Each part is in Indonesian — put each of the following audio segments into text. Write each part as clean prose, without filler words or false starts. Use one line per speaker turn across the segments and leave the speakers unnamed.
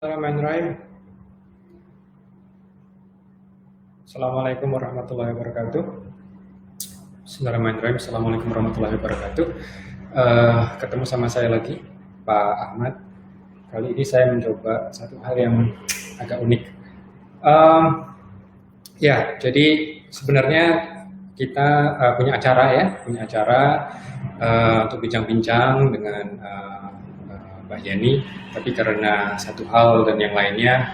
Bismillahirrahmanirrahim. Assalamualaikum warahmatullahi wabarakatuh. Bismillahirrahmanirrahim. Assalamualaikum warahmatullahi wabarakatuh. Ketemu sama saya lagi, Pak Ahmad. Kali ini saya mencoba satu hal yang agak unik. Jadi sebenarnya kita punya acara untuk bincang-bincang dengan Mbak Yeni, tapi karena satu hal dan yang lainnya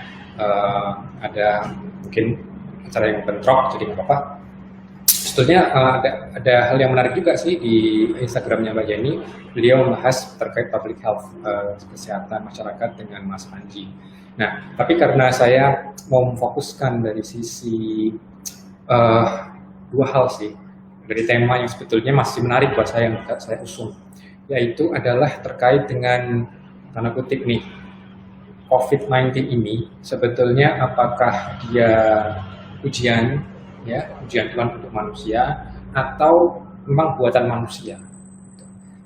ada mungkin acara yang bentrok, jadi nggak apa-apa. Sebetulnya ada hal yang menarik juga sih di Instagramnya Mbak Yeni. Beliau membahas terkait public health, kesehatan masyarakat dengan Mas Panji. Nah, tapi karena saya mau memfokuskan dari sisi dua hal sih, dari tema yang sebetulnya masih menarik buat saya yang saya usung, yaitu adalah terkait dengan tanda kutip nih, COVID-19 ini sebetulnya apakah dia ujian Tuhan untuk manusia atau memang buatan manusia.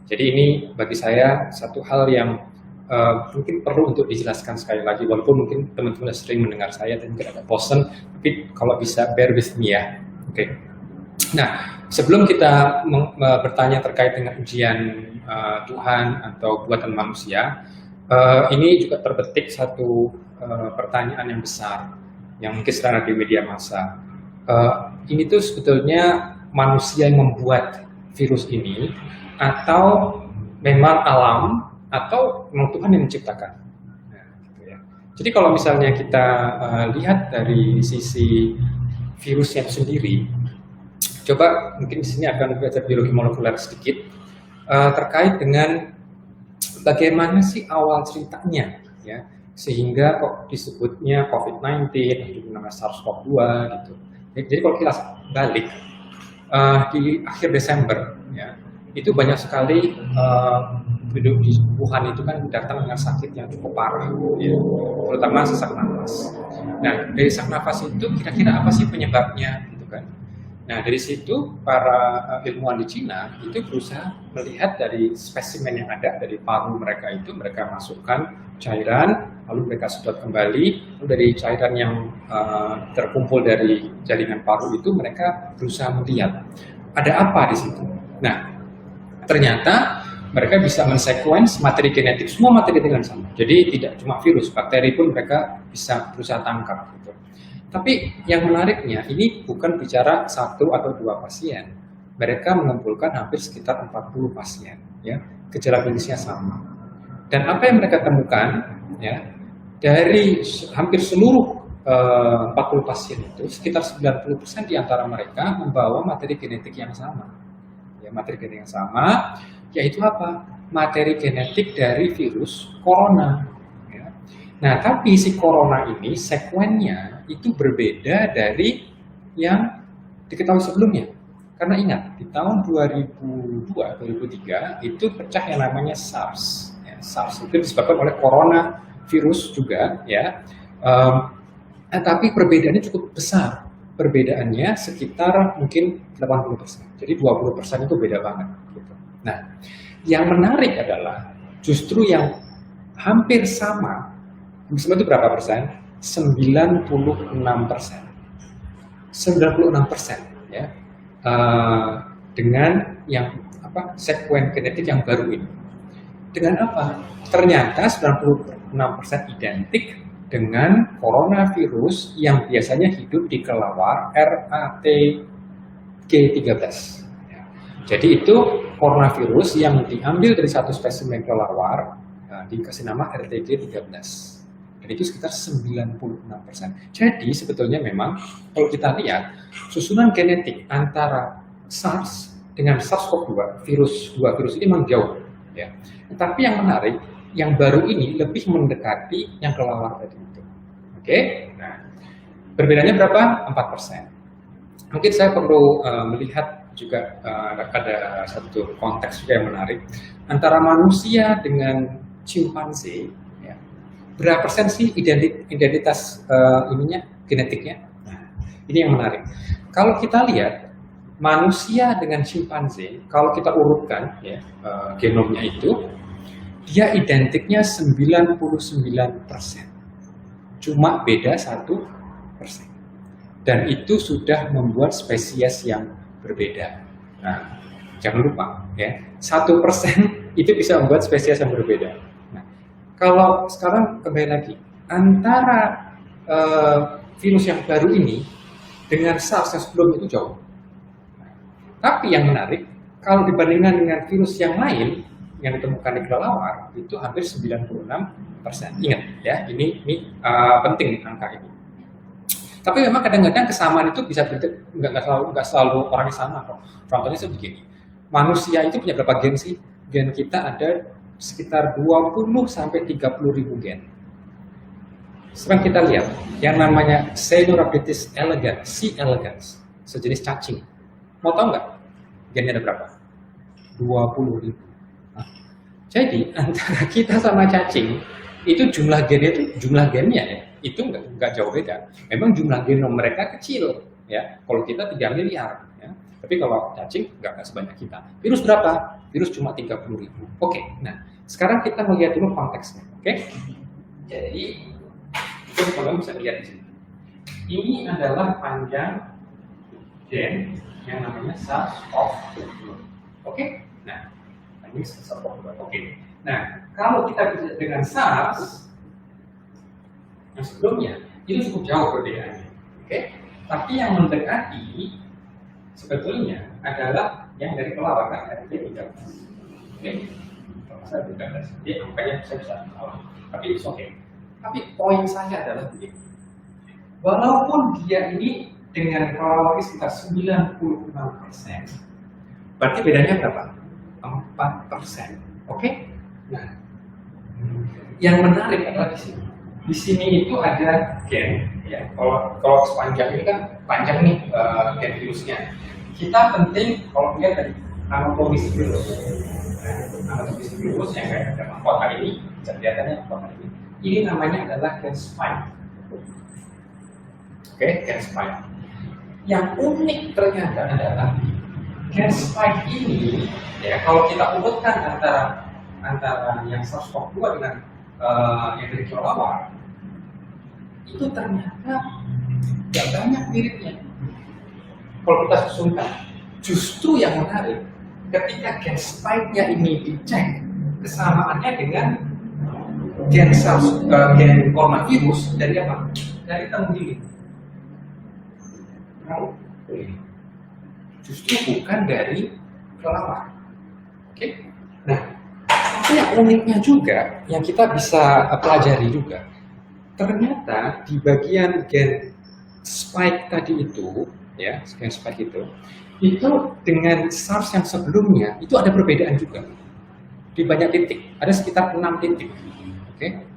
Jadi ini bagi saya satu hal yang mungkin perlu untuk dijelaskan sekali lagi, walaupun mungkin teman-teman sering mendengar saya dan mungkin agak bosan, tapi kalau bisa bear with me ya. Oke. Nah, sebelum kita bertanya terkait dengan ujian Tuhan atau buatan manusia, ini juga terbetik satu pertanyaan yang besar yang mungkin sedang ada di media massa. Ini tuh sebetulnya manusia yang membuat virus ini atau memang alam atau memang Tuhan yang menciptakan. Nah, gitu ya. Jadi kalau misalnya kita lihat dari sisi virusnya itu sendiri, coba mungkin di sini akan belajar biologi molekuler sedikit terkait dengan bagaimana sih awal ceritanya, ya, sehingga kok disebutnya COVID-19, juga namanya SARS-CoV-2 gitu. Jadi kalau kita balik di akhir Desember, ya, itu banyak sekali penduduk di Wuhan itu kan datang dengan sakit yang cukup parah, ya, terutama sesak nafas. Nah, dari sesak nafas itu kira-kira apa sih penyebabnya, gitu kan? Nah, dari situ para ilmuwan di Cina itu berusaha melihat dari spesimen yang ada dari paru mereka itu, mereka masukkan cairan, lalu mereka sedot kembali, lalu dari cairan yang terkumpul dari jaringan paru itu mereka berusaha melihat ada apa di situ. Nah, ternyata mereka bisa men-sequence materi genetik, semua materi genetik yang sama. Jadi tidak cuma virus, bakteri pun mereka bisa berusaha tangkap. Gitu. Tapi yang menariknya ini bukan bicara satu atau dua pasien. Mereka mengumpulkan hampir sekitar 40 pasien, ya, gejala klinisnya sama. Dan apa yang mereka temukan, ya, dari hampir seluruh 40 pasien itu, sekitar 90% di antara mereka membawa materi genetik yang sama. Ya, materi genetik yang sama, yaitu apa? Materi genetik dari virus corona. Ya. Nah, tapi si corona ini sekuennya itu berbeda dari yang diketahui sebelumnya. Karena ingat, di tahun 2002-2003 itu pecah yang namanya SARS. Ya, SARS itu disebabkan oleh coronavirus juga, ya. Tapi perbedaannya cukup besar. Perbedaannya sekitar mungkin 80%. Jadi 20% itu beda banget. Gitu. Nah, yang menarik adalah justru yang hampir sama itu berapa persen? 96%. 96%, ya. Dengan yang sekuen genetik yang baru ini. Dengan apa? Ternyata 96% identik dengan coronavirus yang biasanya hidup di kelelawar RATG13. Ya. Jadi itu coronavirus yang diambil dari satu spesimen kelelawar, dikasih nama RTG13. Dan itu sekitar 96%. Jadi sebetulnya memang kalau kita lihat susunan genetik antara SARS dengan SARS-CoV-2, dua virus ini memang jauh, ya. Tetapi yang menarik, yang baru ini lebih mendekati yang kelelawar tadi itu. Oke? Nah, perbedaannya berapa? 4%. Mungkin saya perlu melihat juga ada satu konteks juga yang menarik antara manusia dengan cimpanse. Berapa persen sih identitas genetiknya? Nah, ini yang menarik. Kalau kita lihat manusia dengan cimpanse, kalau kita urutkan, ya, genomnya itu, dia identiknya 99%. cuma beda 1%. Dan itu sudah membuat spesies yang berbeda. Nah, jangan lupa ya, 1% itu bisa membuat spesies yang berbeda. Nah, kalau sekarang kembali lagi, antara virus yang baru ini dengan SARS yang sebelum itu jauh. Tapi yang menarik, kalau dibandingkan dengan virus yang lain yang ditemukan di kelelawar, itu hampir 96%. Ingat ya, ini penting angka ini. Tapi memang kadang-kadang kesamaan itu bisa nggak selalu orangnya sama kok. Contohnya sebegini, manusia itu punya berapa gen sih? Gen kita ada sekitar 20 sampai 30 ribu gen. Sekarang kita lihat yang namanya Caenorhabditis elegans, C. elegans, sejenis cacing. Mau tahu nggak gennya ada berapa? 20 ribu. Nah, jadi antara kita sama cacing itu jumlah gennya ya, itu nggak jauh beda. Memang jumlah genom mereka kecil ya. Kalau kita 3 miliar ya. Tapi kalau cacing nggak sebanyak kita. Virus berapa? Virus cuma 30 ribu. Oke, nah sekarang kita melihat dulu konteksnya. Oke, jadi kalian bisa lihat di sini. Ini adalah panjang gen yang namanya SARS-CoV-2. Oke, nah ini SARS-CoV-2. Oke, nah kalau kita bisa dengan SARS yang sebelumnya itu cukup jauh perbedaannya. Oke, tapi yang mendekati sebetulnya adalah yang dari kelelawar kan, RT13. Oke, kalau saya 13, jadi angkanya saya bisa salah, tapi itu oke. Tapi poin saya adalah begini, walaupun dia ini dengan kelelawar sekitar 96%, berarti bedanya berapa? 4%. Oke? Nah, yang menarik adalah di sini. Di sini itu ada gen, ya. Kalau sepanjang ini kan panjang nih gen virusnya. Kita penting kalau lihat dari anatomis virus. Nah, anatomis virus yang kayak ada mahkota ini, bisa kelihatannya mahkota ini. Ini namanya adalah gen spike. Oke, gen spike. Yang unik ternyata adalah gen spike ini, ya kalau kita urutkan antara yang SARS-CoV-2 dengan yang dari kelelawar, itu ternyata tidak banyak miripnya. Kalau kita susunkan, justru yang menarik ketika gen spike-nya ini dicek kesamaannya dengan gen coronavirus dari apa? Dari tenggiri. Justru bukan dari kelelawar. Oke? Nah, tapi yang uniknya juga, yang kita bisa pelajari juga, ternyata di bagian gen spike tadi itu, ya, gen spike itu dengan SARS yang sebelumnya itu ada perbedaan juga di banyak titik, ada sekitar 6 titik. Oke?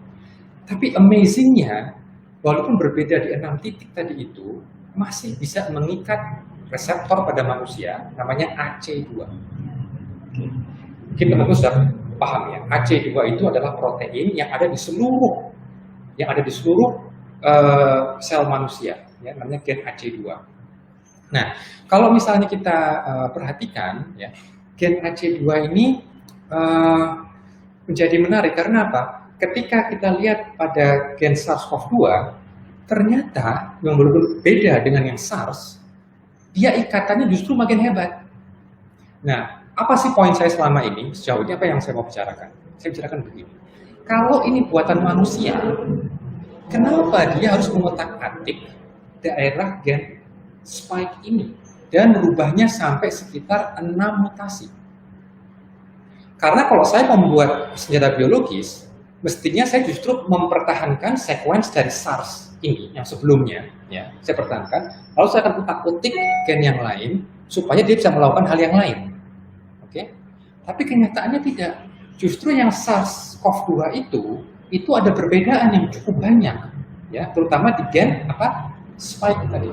Tapi amazingnya, walaupun berbeda di 6 titik tadi itu, masih bisa mengikat reseptor pada manusia, namanya AC2. Kita tentu sudah paham ya, AC2 itu adalah protein yang ada di seluruh sel manusia, ya, namanya gen AC2. Nah, kalau misalnya kita perhatikan, ya, gen AC2 ini menjadi menarik karena apa? Ketika kita lihat pada gen SARS-CoV-2, ternyata yang berbeda dengan yang SARS, dia ikatannya justru makin hebat. Nah, apa sih poin saya selama ini? Sejauh ini apa yang saya mau bicarakan? Saya bicarakan begini. Kalau ini buatan manusia, kenapa dia harus mengotak-atik daerah gen spike ini dan merubahnya sampai sekitar 6 mutasi? Karena kalau saya membuat senjata biologis, mestinya saya justru mempertahankan sequence dari SARS ini yang sebelumnya, ya, saya pertahankan. Lalu saya akan utak-utik gen yang lain supaya dia bisa melakukan hal yang lain. Oke? Tapi kenyataannya tidak. Justru yang SARS-CoV-2 itu ada perbedaan yang cukup banyak, ya, terutama di gen spike tadi.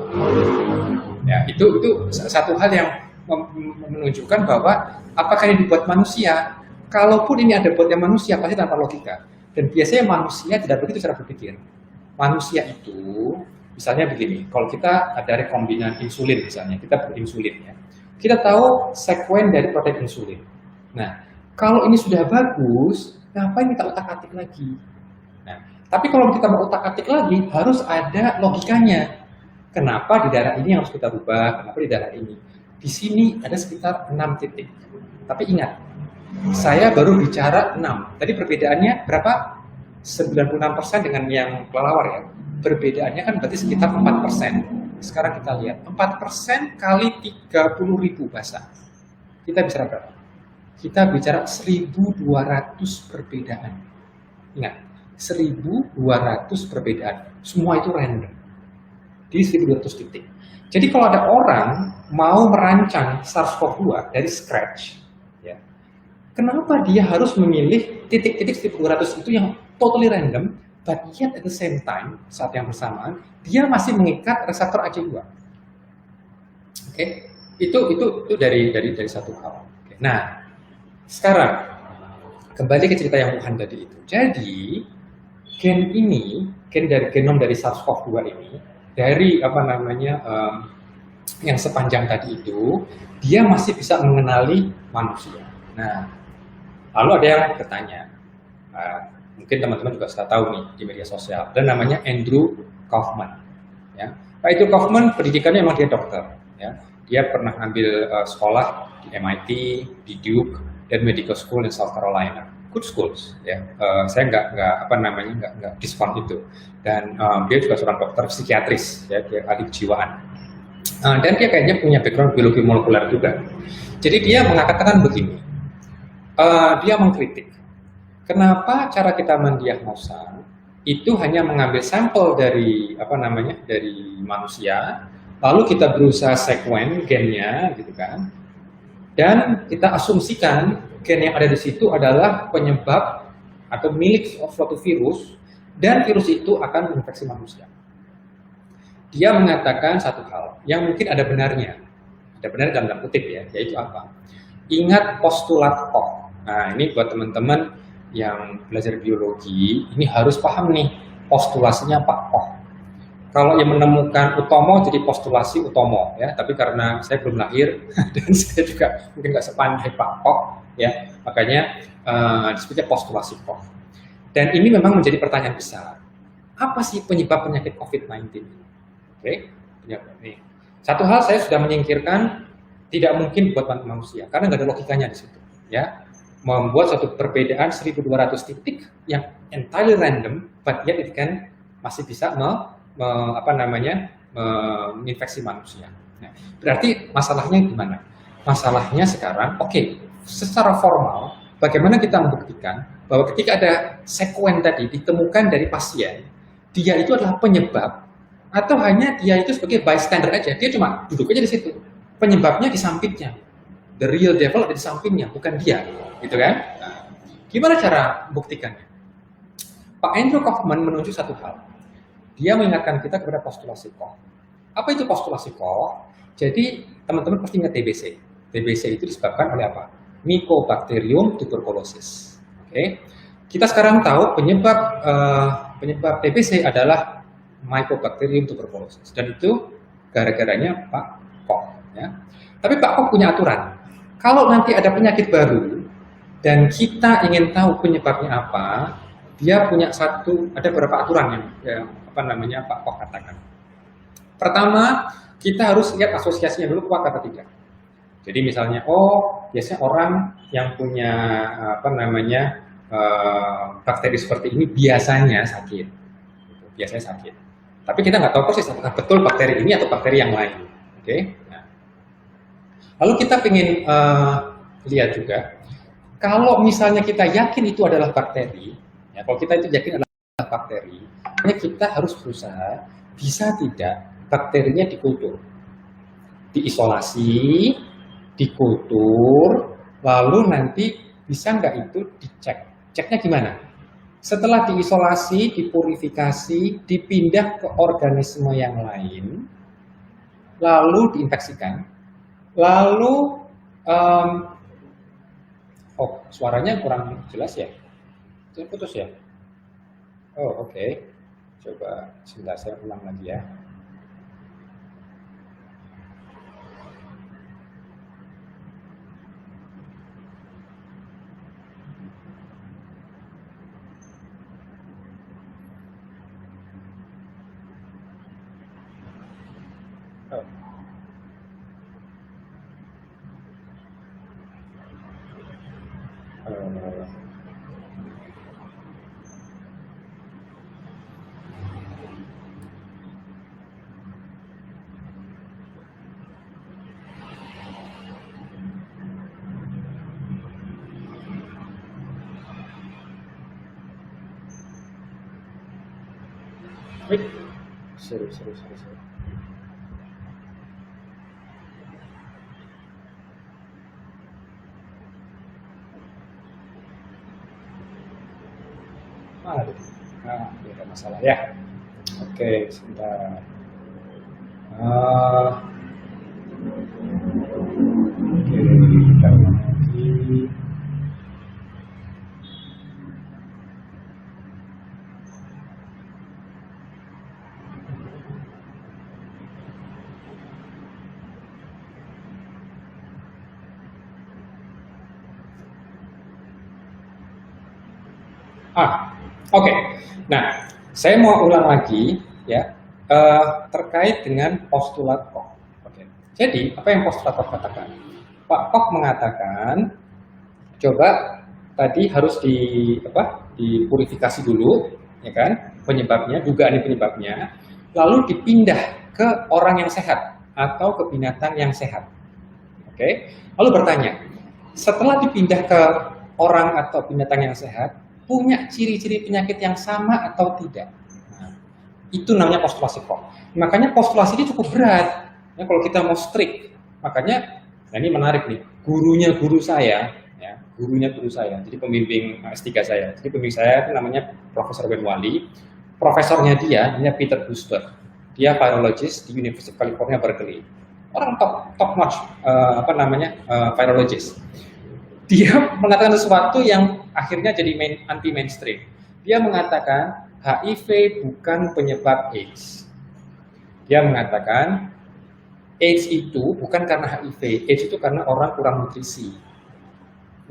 Ya, itu satu hal yang menunjukkan bahwa apakah ini dibuat manusia? Kalaupun ini ada buatnya manusia, pasti tanpa logika. Dan biasanya manusia tidak begitu cara berpikir. Manusia itu, misalnya begini, kalau kita ada rekombinan insulin misalnya, kita berinsulin ya. Kita tahu sekuen dari protein insulin. Nah, kalau ini sudah bagus, ngapain kita otak-atik lagi? Nah, Tapi kalau kita mau utak-atik lagi, harus ada logikanya. Kenapa di daerah ini harus kita rubah? Kenapa di daerah ini? Di sini ada sekitar 6 titik. Tapi ingat, saya baru bicara 6. Tadi perbedaannya berapa? 96% dengan yang kelelawar ya. Perbedaannya kan berarti sekitar 4%. Sekarang kita lihat, 4% kali 30.000 bahasa. Kita bicara berapa? Kita bicara 1.200 perbedaan. Ingat, 1.200 perbedaan. Semua itu random. Di 1.200 titik. Jadi kalau ada orang mau merancang SARS-CoV-2 dari scratch, ya, kenapa dia harus memilih titik-titik 1.200 itu yang totally random, but yet at the same time, saat yang bersamaan, dia masih mengikat reseptor ACE2. Oke, itu dari satu hal. Oke. Nah, sekarang kembali ke cerita yang Wuhan tadi itu. Jadi gen dari genom dari SARS-CoV-2 ini, dari apa namanya yang sepanjang tadi itu, dia masih bisa mengenali manusia. Nah, lalu ada yang bertanya, mungkin teman-teman juga sudah tahu nih di media sosial, dan namanya Andrew Kaufman. Ya, Pak Andrew Kaufman pendidikannya memang dia dokter. Ya, dia pernah ambil sekolah di MIT, di Duke, dan Medical School in South Carolina. Good schools, ya. Saya nggak diskon itu. Dan dia juga seorang dokter psikiatris, ya, dia ahli kejiwaan. Dan dia kayaknya punya background biologi molekuler juga. Jadi dia mengatakan begini, dia mengkritik, kenapa cara kita mendiagnosa itu hanya mengambil sampel dari dari manusia, lalu kita berusaha sekuen gennya, gitu kan, dan kita asumsikan gen yang ada di situ adalah penyebab atau milik suatu virus, dan virus itu akan menginfeksi manusia. Dia mengatakan satu hal yang mungkin ada benarnya dalam kutip ya, yaitu apa? Ingat postulat Koch. Nah, ini buat teman-teman yang belajar biologi, ini harus paham nih postulasinya Pak Koch. Kalau yang menemukan Utomo jadi postulasi Utomo ya, tapi karena saya belum lahir dan saya juga mungkin nggak sepandai Pak Koch ya, makanya disebutnya postulasi Koch. Dan ini memang menjadi pertanyaan besar. Apa sih penyebab penyakit COVID-19 ini? Oke, nih. Satu hal saya sudah menyingkirkan, tidak mungkin buat manusia karena nggak ada logikanya di situ ya. Membuat satu perbedaan 1.200 titik yang entirely random, but yet it can masih bisa menginfeksi manusia. Nah, berarti masalahnya gimana? Masalahnya sekarang, oke, secara formal, bagaimana kita membuktikan bahwa ketika ada sekuen tadi ditemukan dari pasien, dia itu adalah penyebab, atau hanya dia itu sebagai bystander aja, dia cuma duduk aja di situ, penyebabnya di sampingnya, the real devil ada di sampingnya, bukan dia, gitu kan? Nah, gimana cara membuktikannya? Pak Andrew Kaufman menunjuk satu hal. Dia mengingatkan kita kepada postulasi Koch. Apa itu postulasi Koch? Jadi teman-teman pasti ingat TBC. TBC itu disebabkan oleh apa? Mycobacterium tuberculosis. Oke. Kita sekarang tahu penyebab TBC adalah Mycobacterium tuberculosis, dan itu gara-garanya Pak Koch. Ya. Tapi Pak Koch punya aturan. Kalau nanti ada penyakit baru dan kita ingin tahu penyebabnya apa, dia punya ada beberapa aturan yang Pak Koch katakan. Pertama, kita harus lihat asosiasinya dulu kuat atau tidak. Jadi misalnya, biasanya orang yang punya bakteri seperti ini biasanya sakit, biasanya sakit. Tapi kita nggak tahu persis apakah betul bakteri ini atau bakteri yang lain. Oke. Nah. Lalu kita ingin lihat juga, kalau misalnya kita yakin itu adalah bakteri, ya, kalau kita itu yakin adalah bakteri, kita harus berusaha bisa tidak bakterinya dikultur, diisolasi, dikultur, lalu nanti bisa nggak itu dicek. Ceknya gimana? Setelah diisolasi, dipurifikasi, dipindah ke organisme yang lain, lalu diinfeksikan, lalu suaranya kurang jelas ya? Putus ya? Oh, oke. Coba sebentar saya ulang lagi ya. Wait, seru. Aduh, ada masalah ya. Oke, sebentar. Ah, oke, kita ulang lagi. Oke. Nah, saya mau ulang lagi ya terkait dengan postulat Koch. Oke. Jadi, apa yang postulat Koch katakan? Pak Koch mengatakan, coba tadi harus dipurifikasi dulu, ya kan? Penyebabnya, dugaan penyebabnya, lalu dipindah ke orang yang sehat atau ke binatang yang sehat. Oke. Lalu bertanya, setelah dipindah ke orang atau binatang yang sehat, punya ciri-ciri penyakit yang sama atau tidak? Nah, itu namanya postulasi Koch. Makanya postulasi ini cukup berat. Ya, kalau kita mau strict, makanya, nah ini menarik nih, gurunya guru saya, jadi pembimbing S3 saya. Jadi pembimbing saya itu namanya Profesor Ben Wali. Profesornya dia, namanya Peter Busberg. Dia virologist di University of California, Berkeley. Orang top notch, virologist. Dia mengatakan sesuatu yang akhirnya jadi anti mainstream. Dia mengatakan HIV bukan penyebab AIDS. Dia mengatakan AIDS itu bukan karena HIV, AIDS itu karena orang kurang nutrisi.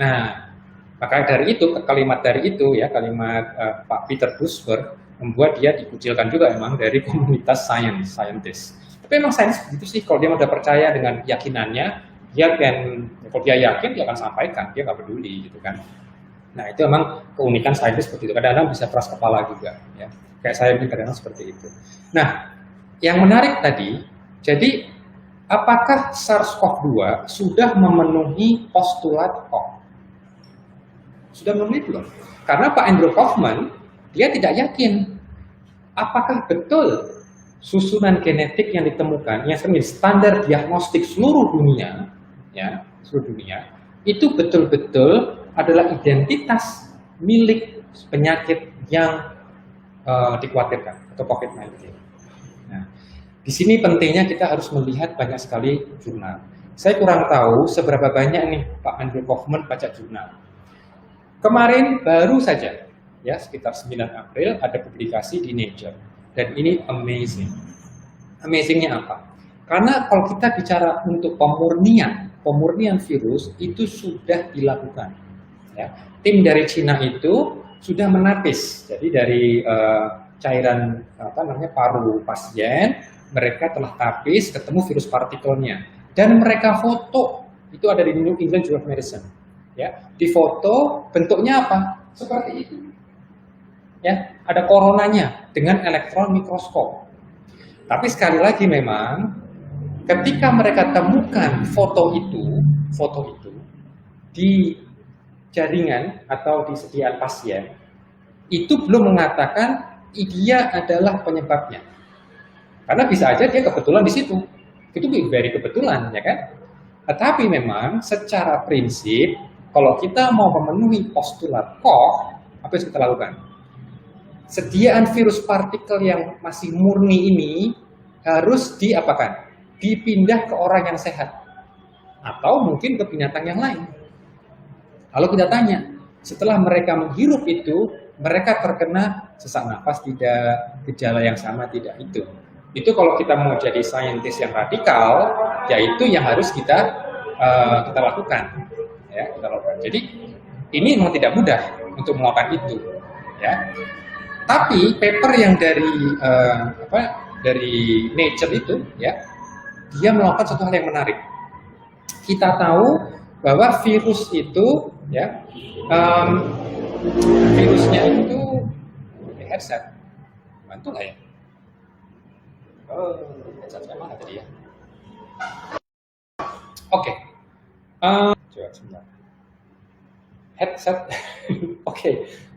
Nah, maka dari itu, kalimat Pak Peter Busberg membuat dia dikucilkan juga emang dari komunitas scientist. Tapi emang sains gitu sih, kalau dia udah percaya dengan keyakinannya, kalau dia yakin dia akan sampaikan, dia nggak peduli gitu kan. Nah itu emang keunikan saintis seperti itu. Kadang-kadang bisa keras kepala juga, ya. Kayak saya ini kadang-kadang seperti itu. Nah, yang menarik tadi, jadi apakah SARS-CoV-2 sudah memenuhi postulat Koch? Sudah memenuhi belum? Karena Pak Andrew Kaufman dia tidak yakin apakah betul susunan genetik yang ditemukan, yang sebenarnya standar diagnostik seluruh dunia, itu betul-betul adalah identitas milik penyakit yang dikhawatirkan atau COVID-19. Nah, di sini pentingnya kita harus melihat banyak sekali jurnal. Saya kurang tahu seberapa banyak nih Pak Andrew Kaufman baca jurnal. Kemarin baru saja, ya sekitar 9 April ada publikasi di Nature, dan ini amazing. Amazingnya apa? Karena kalau kita bicara untuk pemurnian virus itu sudah dilakukan. Ya. Tim dari Cina itu sudah menapis, jadi dari cairan paru pasien, mereka telah tapis, ketemu virus partikelnya, dan mereka foto. Itu ada di New England Journal of Medicine. Ya, di foto bentuknya apa? Seperti itu. Ya, ada coronanya dengan elektron mikroskop. Tapi sekali lagi memang ketika mereka temukan foto itu di jaringan atau di sediaan pasien, itu belum mengatakan dia adalah penyebabnya. Karena bisa aja dia kebetulan di situ. Itu very kebetulan, ya kan? Tetapi memang secara prinsip, kalau kita mau memenuhi postulat Koch, apa yang kita lakukan? Sediaan virus partikel yang masih murni ini harus diapakan? Dipindah ke orang yang sehat. Atau mungkin ke binatang yang lain. Lalu kita tanya, setelah mereka menghirup itu, mereka terkena sesak nafas tidak, gejala yang sama tidak, itu. Itu kalau kita mau jadi saintis yang radikal, yaitu yang harus kita lakukan. Ya, kita lakukan. Jadi ini memang tidak mudah untuk melakukan itu. Ya. Tapi paper yang dari Nature itu, ya, dia melakukan satu hal yang menarik. Kita tahu bahwa virus itu, ya, virusnya itu headset, bantu nggak ya? Oh, headset saya mana tadi ya? Oke, coba sebentar. Headset, oke.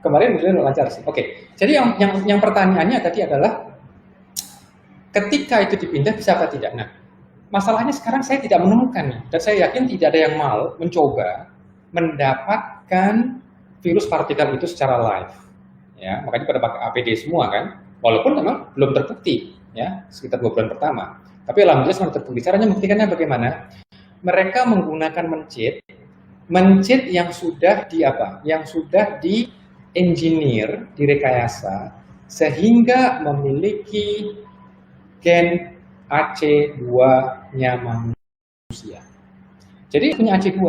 Kemarin benar lancar sih. Oke, jadi yang pertanyaannya tadi adalah ketika itu dipindah bisa apa tidak? Nah, masalahnya sekarang saya tidak menemukan nih, dan saya yakin tidak ada yang mau mencoba mendapatkan virus partikel itu secara live. Ya, makanya pada pakai APD semua kan, walaupun memang belum terbukti ya sekitar 2 bulan pertama. Tapi alhamdulillah sudah terbukti. Caranya membuktikannya bagaimana? Mereka menggunakan mencit yang sudah di apa? Yang sudah di engineer, direkayasa sehingga memiliki gen AC2-nya manusia. Jadi punya AC2,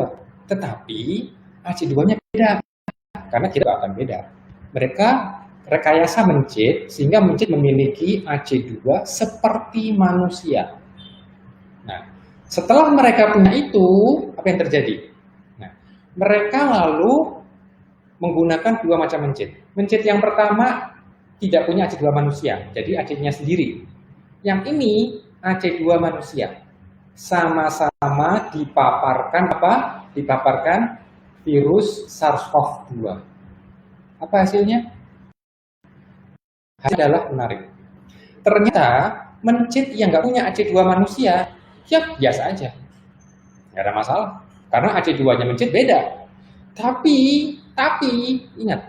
tetapi AC2-nya beda, karena tidak akan beda. Mereka rekayasa mencit, sehingga mencit memiliki AC2 seperti manusia. Nah, setelah mereka punya itu, apa yang terjadi? Nah, mereka lalu menggunakan 2 macam mencit. Mencit yang pertama tidak punya AC2 manusia, jadi AC-nya sendiri. Yang ini AC2 manusia. Sama-sama dipaparkan apa? Dipaparkan virus SARS-CoV-2. Apa hasilnya? Hasilnya adalah menarik. Ternyata mencit yang nggak punya AC2 manusia, ya biasa aja. Nggak ada masalah. Karena AC2-nya mencit beda. Tapi ingat,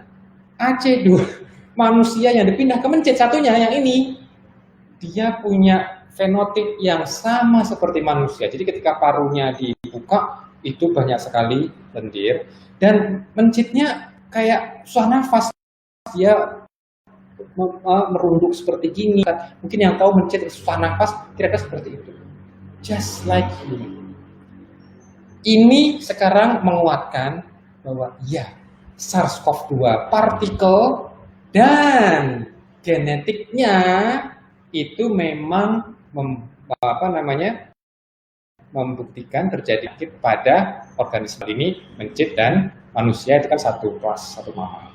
AC2 manusia yang dipindah ke mencit satunya yang ini, dia punya fenotip yang sama seperti manusia. Jadi ketika parunya dibuka, itu banyak sekali lendir. Dan mencitnya kayak susah nafas. Dia merunduk seperti gini. Mungkin yang tahu mencit susah nafas, kira-kira seperti itu. Just like you. Ini sekarang menguatkan bahwa ya, SARS-CoV-2 partikel dan genetiknya itu memang membuktikan terjadi pada organisme ini, mencit dan manusia itu kan satu kelas, satu mama.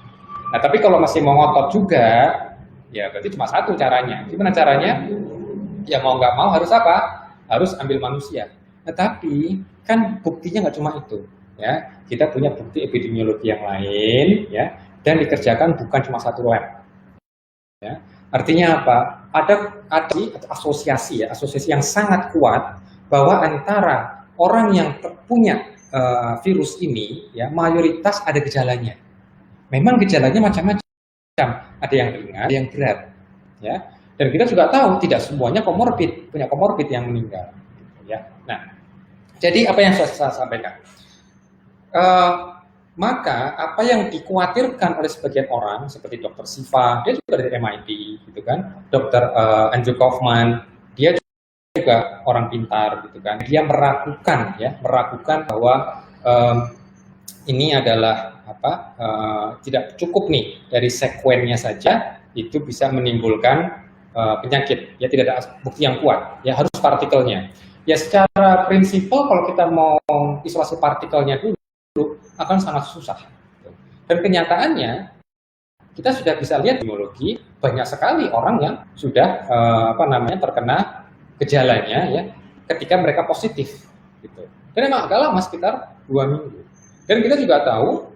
Nah, tapi kalau masih mau ngotot juga, ya berarti cuma satu caranya. Gimana caranya? Ya mau nggak mau harus apa? Harus ambil manusia. Nah, tapi kan buktinya nggak cuma itu, ya. Kita punya bukti epidemiologi yang lain, ya, dan dikerjakan bukan cuma satu lab. Ya. Artinya apa? Ada asosiasi yang sangat kuat bahwa antara orang yang punya virus ini, ya, mayoritas ada gejalanya. Memang gejalanya macam-macam, ada yang ringan, ada yang berat, ya. Dan kita juga tahu tidak semuanya punya komorbid yang meninggal, ya. Nah, jadi apa yang saya sampaikan? Maka apa yang dikhawatirkan oleh sebagian orang seperti Dr. Siva, dia juga dari MIT, gitu kan, Dr. Andrew Kaufman, dia juga orang pintar, gitu kan, dia meragukan bahwa ini adalah tidak cukup nih dari sekuennya saja itu bisa menimbulkan penyakit, ya tidak ada bukti yang kuat, ya harus partikelnya. Ya secara prinsipal kalau kita mau isolasi partikelnya dulu akan sangat susah. Dan kenyataannya kita sudah bisa lihat di epidemiologi banyak sekali orang yang sudah terkena gejalanya, ya, ketika mereka positif, gitu. Dan memang agak lama, sekitar 2 minggu. Dan kita juga tahu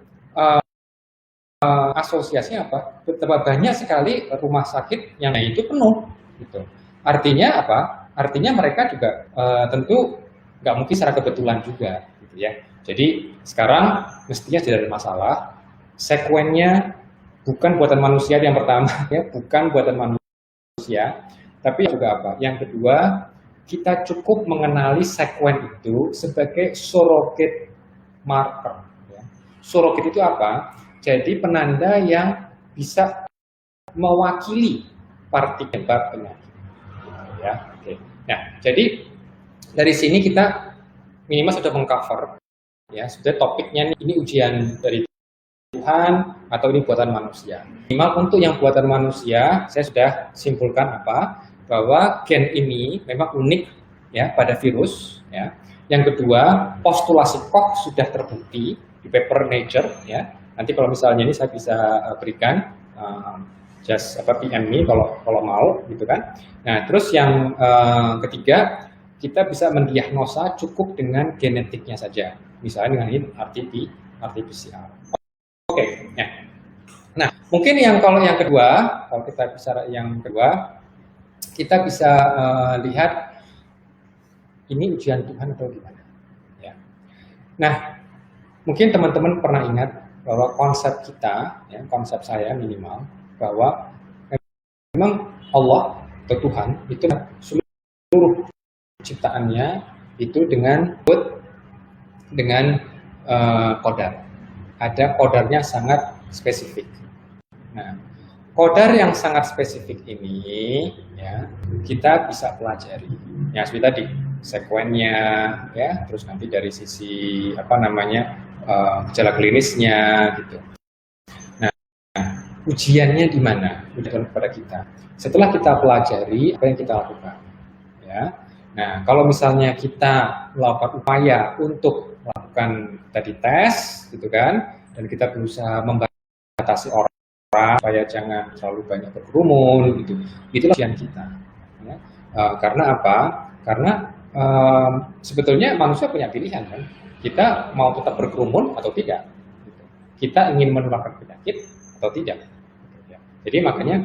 asosiasinya apa? Betapa banyak sekali rumah sakit yang itu penuh, gitu. Artinya apa? Artinya mereka juga tentu nggak mungkin secara kebetulan juga, gitu ya. Jadi sekarang mestinya tidak ada masalah. Sekuennya bukan buatan manusia yang pertama, ya, bukan buatan manusia. Tapi juga apa? Yang kedua, kita cukup mengenali sekuen itu sebagai surrogate marker. Ya. Surrogate itu apa? Jadi penanda yang bisa mewakili partikel penyakit. Ya, oke. Nah, jadi dari sini kita minimal sudah mengcover, ya, sudah topiknya ini ujian dari Tuhan atau ini buatan manusia. Minimal untuk yang buatan manusia, saya sudah simpulkan apa? Bahwa gen ini memang unik, ya, pada virus, ya. Yang kedua, postulasi Koch sudah terbukti di paper Nature, ya. Nanti kalau misalnya ini saya bisa berikan PM ini kalau mau, gitu kan. Nah, terus yang ketiga, kita bisa mendiagnosa cukup dengan genetiknya saja, misalnya dengan RT-PCR. Oke, ya. Nah, mungkin kalau yang kedua, kalau kita bicara yang kedua, kita bisa lihat ini ujian Tuhan atau gimana. Ya. Nah, mungkin teman-teman pernah ingat bahwa konsep kita, ya, konsep saya minimal, bahwa memang Allah atau Tuhan itu seluruh ciptaannya itu dengan qadar. Ada qadarnya sangat spesifik. Nah, qadar yang sangat spesifik ini ya kita bisa pelajari. Ya seperti tadi sekuennya, ya, terus nanti dari sisi gejala klinisnya gitu. Nah, ujiannya di mana? Ujian kepada kita. Setelah kita pelajari apa yang kita lakukan, ya. Nah, kalau misalnya kita melakukan upaya untuk melakukan tadi tes, gitu kan, dan kita berusaha membatasi orang supaya jangan terlalu banyak berkerumun, gitu. Itulah ujian kita. Ya. Karena apa? Karena sebetulnya manusia punya pilihan kan. Kita mau tetap berkerumun atau tidak. Kita ingin menularkan penyakit atau tidak. Jadi makanya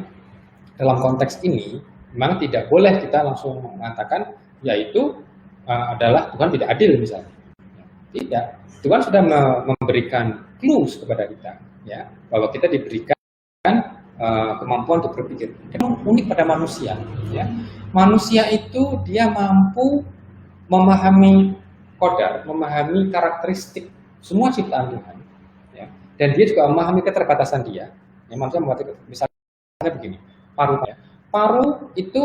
dalam konteks ini memang tidak boleh kita langsung mengatakan yaitu adalah Tuhan tidak adil misalnya. Tidak. Tuhan sudah memberikan clues kepada kita, ya, bahwa kita diberikan kemampuan untuk berpikir. Memang unik pada manusia, ya. Manusia itu dia mampu memahami qadar, memahami karakteristik semua ciptaan Tuhan, ya. Dan dia juga memahami keterbatasan dia. Yang manusia membuat misalnya begini, paru itu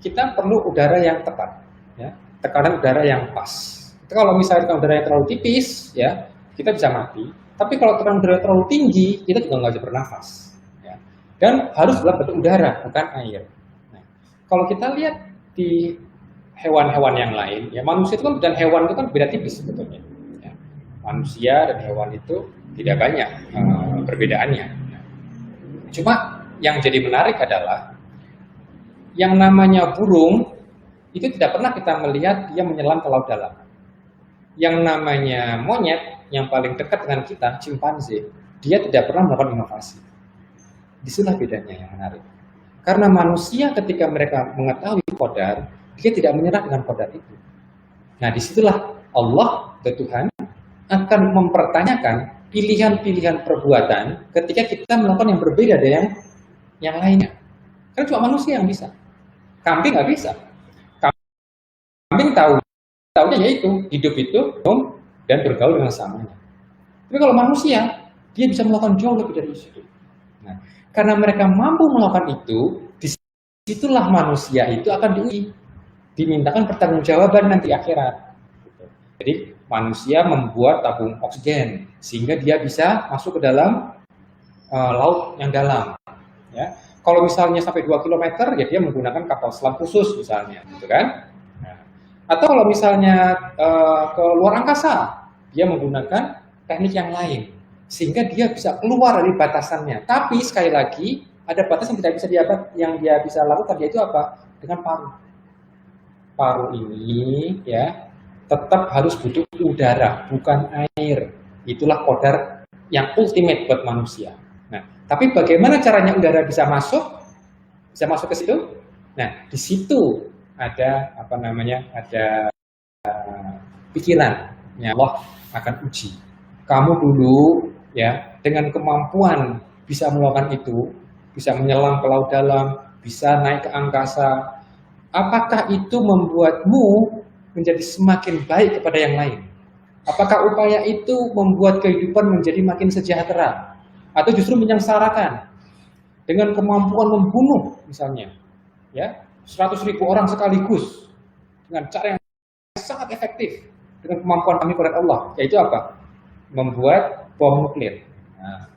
kita perlu udara yang tepat, ya, tekanan udara yang pas. Itu kalau misalnya udara yang terlalu tipis, ya, kita bisa mati. Tapi kalau tekanan udara terlalu tinggi, kita juga nggak bisa bernafas. Ya. Dan harus dalam bentuk udara, bukan air. Nah, kalau kita lihat di hewan-hewan yang lain, ya manusia itu kan dan hewan itu kan beda tipis sebetulnya. Ya. Manusia dan hewan itu tidak banyak perbedaannya. Cuma yang jadi menarik adalah yang namanya burung itu tidak pernah kita melihat dia menyelam ke laut dalam. Yang namanya monyet yang paling dekat dengan kita, cimpanze, dia tidak pernah melakukan inovasi. Disitulah bedanya yang menarik. Karena manusia ketika mereka mengetahui qadar, dia tidak menyerah dengan qadar itu. Nah, disitulah Allah, Tuhan, akan mempertanyakan pilihan-pilihan perbuatan ketika kita melakukan yang berbeda dari yang lainnya. Karena cuma manusia yang bisa. Kambing nggak bisa. Kambing tahunya yaitu hidup itu minum dan bergaul dengan samanya. Tapi kalau manusia, dia bisa melakukan jauh lebih dari itu. Nah, karena mereka mampu melakukan itu, disitulah manusia itu akan diuji, dimintakan pertanggungjawaban nanti akhirat. Jadi manusia membuat tabung oksigen sehingga dia bisa masuk ke dalam laut yang dalam. Ya. Kalau misalnya sampai 2 km, ya dia menggunakan kapal selam khusus misalnya, gitu kan? Nah, atau kalau misalnya ke luar angkasa, dia menggunakan teknik yang lain, sehingga dia bisa keluar dari batasannya. Tapi sekali lagi ada batas yang tidak bisa dia bisa lakukan, yaitu apa? Dengan paru. Paru ini, ya, tetap harus butuh udara, bukan air. Itulah qadar yang ultimate buat manusia. Nah, tapi bagaimana caranya udara bisa masuk ke situ? Nah, di situ ada ada pikiran yang Allah akan uji. Kamu dulu, ya, dengan kemampuan bisa melakukan itu, bisa menyelam ke laut dalam, bisa naik ke angkasa. Apakah itu membuatmu menjadi semakin baik kepada yang lain? Apakah upaya itu membuat kehidupan menjadi makin sejahtera? Atau justru menyengsarakan dengan kemampuan membunuh misalnya, ya, 100.000 orang sekaligus dengan cara yang sangat efektif dengan kemampuan kami kepada Allah, yaitu apa? Membuat bom nuklir. Nah,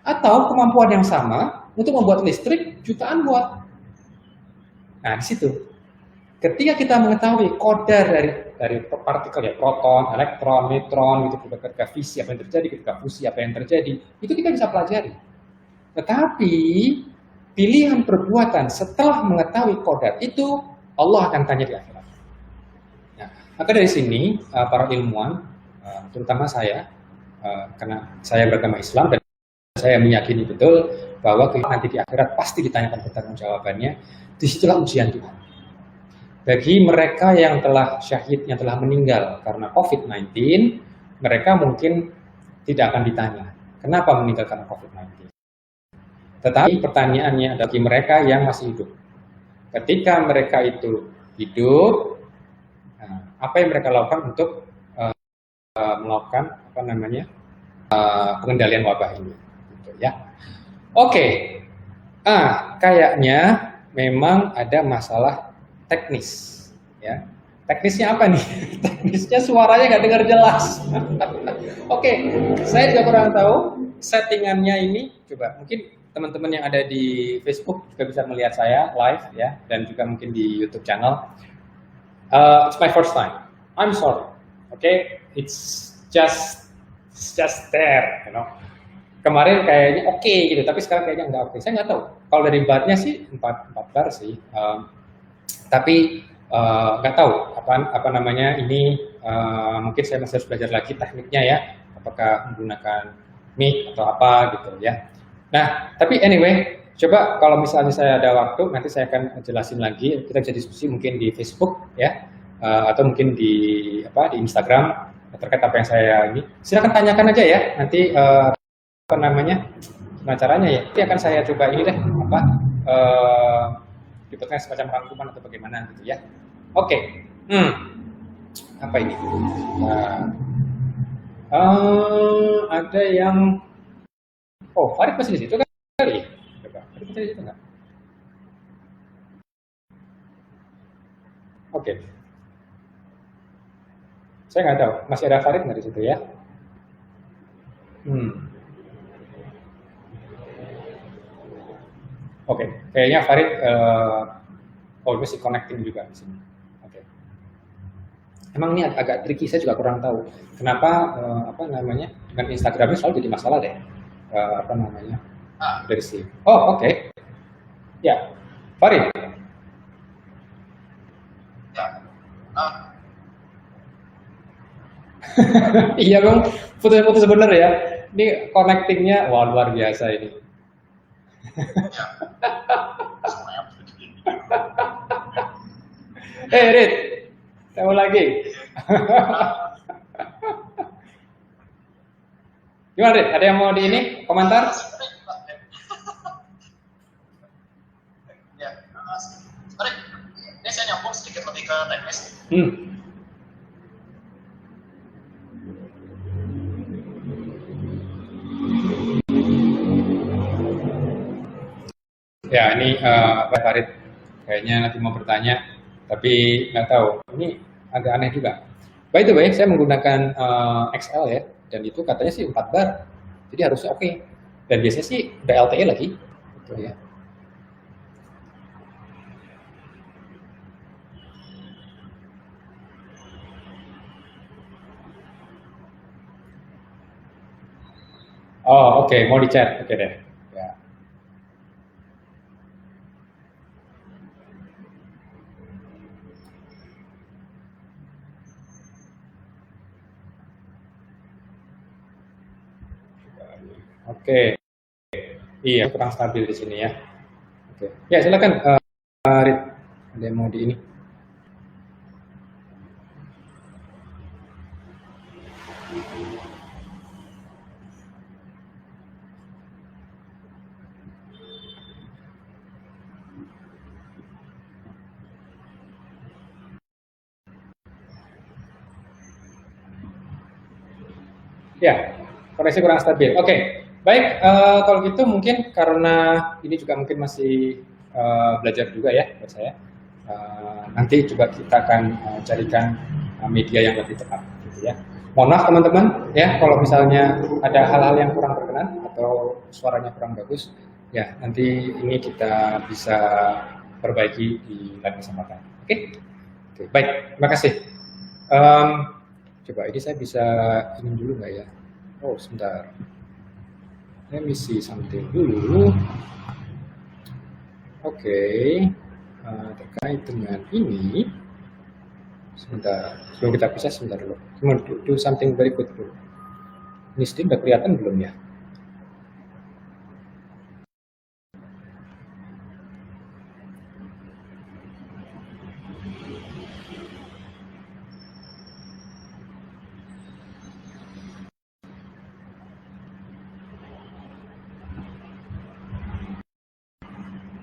atau kemampuan yang sama untuk membuat listrik jutaan watt. Nah, di situ ketika kita mengetahui qadar dari partikel, ya, proton, elektron, neutron, gitu, ketika fisi apa yang terjadi, ketika fusi apa yang terjadi, itu kita bisa pelajari. Tetapi pilihan perbuatan setelah mengetahui qadar itu Allah akan tanya di akhirat. Nah, maka dari sini para ilmuwan, terutama saya, karena saya beragama Islam dan saya meyakini betul bahwa nanti di akhirat pasti ditanyakan pertanggungjawabannya, disitulah ujian Tuhan. Bagi mereka yang telah syahid, yang telah meninggal karena COVID-19, mereka mungkin tidak akan ditanya, kenapa meninggal karena COVID-19. Tetapi pertanyaannya adalah bagi mereka yang masih hidup. Ketika mereka itu hidup, apa yang mereka lakukan untuk melakukan pengendalian wabah ini, gitu ya. Oke, kayaknya memang ada masalah teknis, ya. Teknisnya apa nih? Teknisnya suaranya nggak dengar jelas. Oke, saya juga kurang tahu settingannya ini. Coba mungkin teman-teman yang ada di Facebook juga bisa melihat saya live, ya, dan juga mungkin di YouTube channel. It's my first time. I'm sorry. Okay, it's just there, you know. Kemarin kayaknya oke gitu, tapi sekarang kayaknya nggak oke. Saya nggak tahu. Kalau dari barnya sih 4 bar sih, tapi nggak tahu apa namanya ini. Mungkin saya masih harus belajar lagi tekniknya ya, apakah menggunakan mic atau apa gitu ya. Nah, tapi anyway, coba kalau misalnya saya ada waktu, nanti saya akan jelasin lagi. Kita bisa diskusi mungkin di Facebook ya, atau mungkin di Instagram terkait apa yang saya ini. Silakan tanyakan aja ya. Nanti gimana caranya ya? Nanti akan saya coba ini deh dibuatkan semacam rangkuman atau bagaimana gitu ya. Oke. Apa ini? Ada yang Farid masih di situ kan? Coba, Farid masih di situ nggak? Oke. Saya nggak tahu, masih ada Farid nggak di situ ya? Oke, kayaknya Farid masih connecting juga di sini. Oke. Emang ini agak tricky, saya juga kurang tahu kenapa dengan Instagramnya selalu jadi masalah deh. Dari sini. Oke. Ya, Farid. Iya bang, putus-putus bener ya. Ini connectingnya, wah luar biasa ini. Rit, kamu lagi. Gimana Rit, ada yang mau di ini, komentar?
Sebenarnya ini saya nyambung sedikit lebih ke teknis.
Ya ini Farid kayaknya nanti mau bertanya, tapi nggak tahu. Ini agak aneh juga. By the way, saya menggunakan XL ya, dan itu katanya sih 4 bar, jadi harusnya oke. Dan biasanya sih udah LTE lagi, gitu ya. Oke, mau di chat, oke deh. Oke. Iya, kurang stabil di sini ya. Oke. Ya, silakan Rit. Ada yang mau di ini? Ya, koneksi kurang stabil. Oke. Baik, kalau gitu mungkin karena ini juga mungkin masih belajar juga ya buat saya. Nanti coba kita akan carikan media yang lebih tepat, gitu ya. Mohon maaf teman-teman, ya kalau misalnya ada hal-hal yang kurang berkenan atau suaranya kurang bagus, ya nanti ini kita bisa perbaiki di lain kesempatan. Oke? Baik, terima kasih. Coba ini saya bisa ini dulu nggak ya? Sebentar. Let me see something dulu. Oke, terkait dengan ini, sebentar. Sebelum kita pisah sebentar dulu. Cuma do something very good dulu. Ini sedikit udah kelihatan belum ya?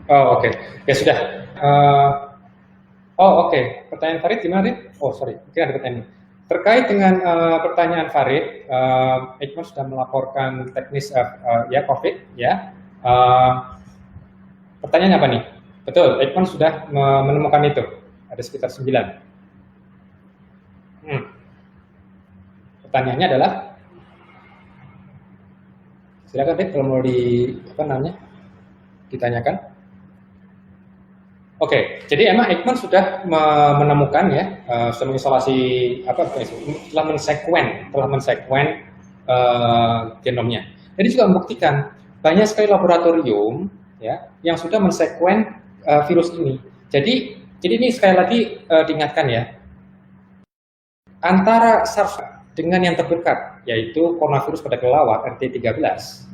Oh, oke. Ya sudah. Eh, oh, oke. Pertanyaan Farid gimana, Rit? Oh, sorry. Mungkin ada pertanyaan. Terkait dengan pertanyaan Farid, Eijkman sudah melaporkan teknis ya COVID, ya. Eh, Pertanyaannya apa nih? Betul, Eijkman sudah menemukan itu. Ada sekitar 9. Pertanyaannya adalah, silakan Rit, kalau mau apa namanya, ditanyakan. Oke, jadi emang Eijkman sudah menemukan ya, sudah mengisolasi telah mensekuen genomnya. Jadi juga membuktikan banyak sekali laboratorium ya yang sudah mensekuen virus ini. Jadi ini sekali lagi diingatkan ya, antara SARS dengan yang terdekat yaitu coronavirus pada kelelawar RT13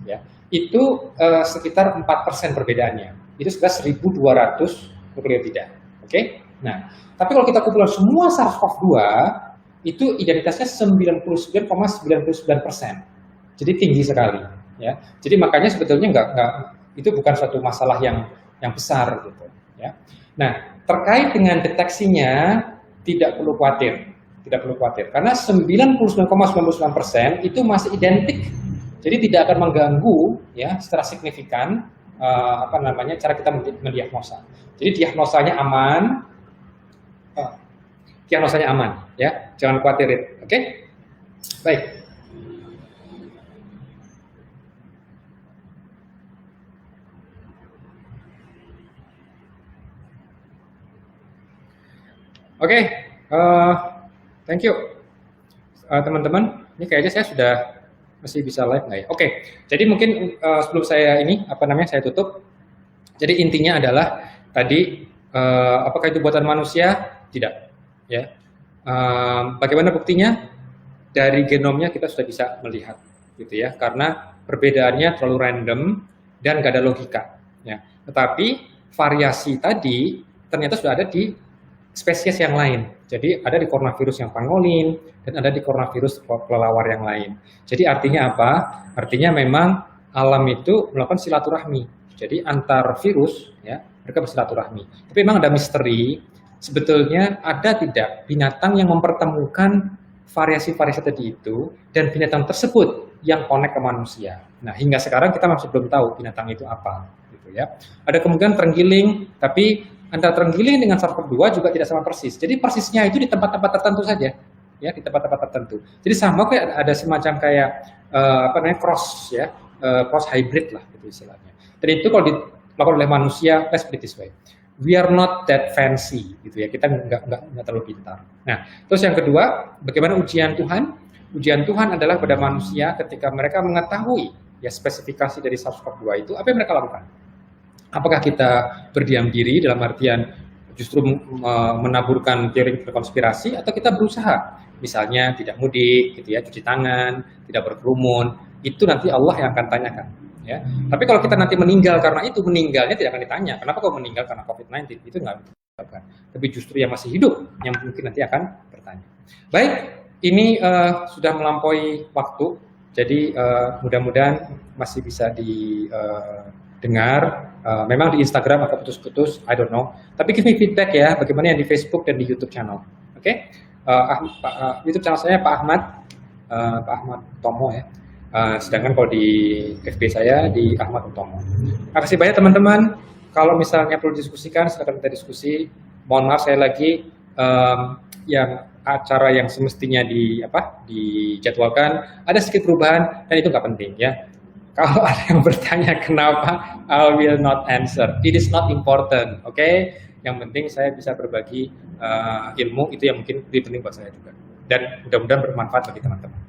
ya, itu sekitar 4% perbedaannya. Itu sekitar 1.200 nukleotida. Oke? Nah, tapi kalau kita kumpulkan semua SARS-CoV-2 itu identitasnya 99,99%. Jadi tinggi sekali ya. Jadi makanya sebetulnya itu bukan suatu masalah yang besar gitu ya. Nah, terkait dengan deteksinya tidak perlu khawatir. Tidak perlu khawatir karena 99,99% itu masih identik. Jadi tidak akan mengganggu ya secara signifikan cara kita mendiagnosa. Jadi diagnosanya aman, ya, jangan khawatirin, oke? Baik. Oke, thank you, teman-teman. Ini kayaknya saya sudah masih bisa live nggak ya? Oke, jadi mungkin sebelum saya saya tutup. Jadi intinya adalah tadi apakah itu buatan manusia? Tidak, ya. Bagaimana buktinya? Dari genomnya kita sudah bisa melihat, gitu ya. Karena perbedaannya terlalu random dan nggak ada logika, ya. Tetapi variasi tadi ternyata sudah ada di spesies yang lain. Jadi ada di coronavirus yang pangolin dan ada di coronavirus kelelawar yang lain. Jadi artinya apa? Artinya memang alam itu melakukan silaturahmi. Jadi antar virus ya mereka bersilaturahmi. Tapi memang ada misteri. Sebetulnya ada tidak binatang yang mempertemukan variasi-variasi tadi itu dan binatang tersebut yang connect ke manusia. Nah hingga sekarang kita masih belum tahu binatang itu apa. Gitu ya. Ada kemungkinan terenggiling, tapi antara terenggiling dengan SARS-CoV-2 juga tidak sama persis. Jadi persisnya itu di tempat-tempat tertentu saja, ya di tempat-tempat tertentu. Jadi sama kayak ada semacam kayak cross ya, cross hybrid lah gitu istilahnya. Dan itu kalau dilakukan oleh manusia, let's put it this way, we are not that fancy gitu ya. Kita nggak terlalu pintar. Nah, terus yang kedua, bagaimana ujian Tuhan? Ujian Tuhan adalah pada manusia ketika mereka mengetahui ya spesifikasi dari SARS-CoV-2 itu, apa yang mereka lakukan? Apakah kita berdiam diri dalam artian justru menaburkan teori konspirasi atau kita berusaha misalnya tidak mudik gitu ya, cuci tangan, tidak berkerumun, itu nanti Allah yang akan tanyakan ya. Tapi kalau kita nanti meninggal karena itu, meninggalnya tidak akan ditanya kenapa kau meninggal karena COVID-19, itu nggak dilakukan. Tapi justru yang masih hidup yang mungkin nanti akan bertanya. Baik, ini sudah melampaui waktu, jadi mudah-mudahan masih bisa dengar, memang di Instagram agak putus-putus, I don't know. Tapi give me feedback ya, bagaimana yang di Facebook dan di YouTube channel. Oke? YouTube channel saya Pak Ahmad Tomo ya. Sedangkan kalau di FB saya di Ahmad Utomo. Terima kasih banyak teman-teman. Kalau misalnya perlu diskusikan, silakan kita diskusi. Mohon maaf saya lagi yang acara yang semestinya dijadwalkan ada sedikit perubahan dan itu nggak penting ya. Kalau ada yang bertanya kenapa, I will not answer. It is not important, oke? Yang penting saya bisa berbagi ilmu, itu yang mungkin lebih penting buat saya juga. Dan mudah-mudahan bermanfaat bagi teman-teman.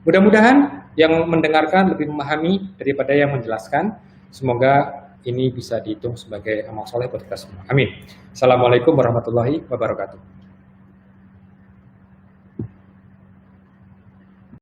Mudah-mudahan yang mendengarkan lebih memahami daripada yang menjelaskan. Semoga ini bisa dihitung sebagai amal soleh buat kita semua. Amin. Assalamualaikum warahmatullahi wabarakatuh.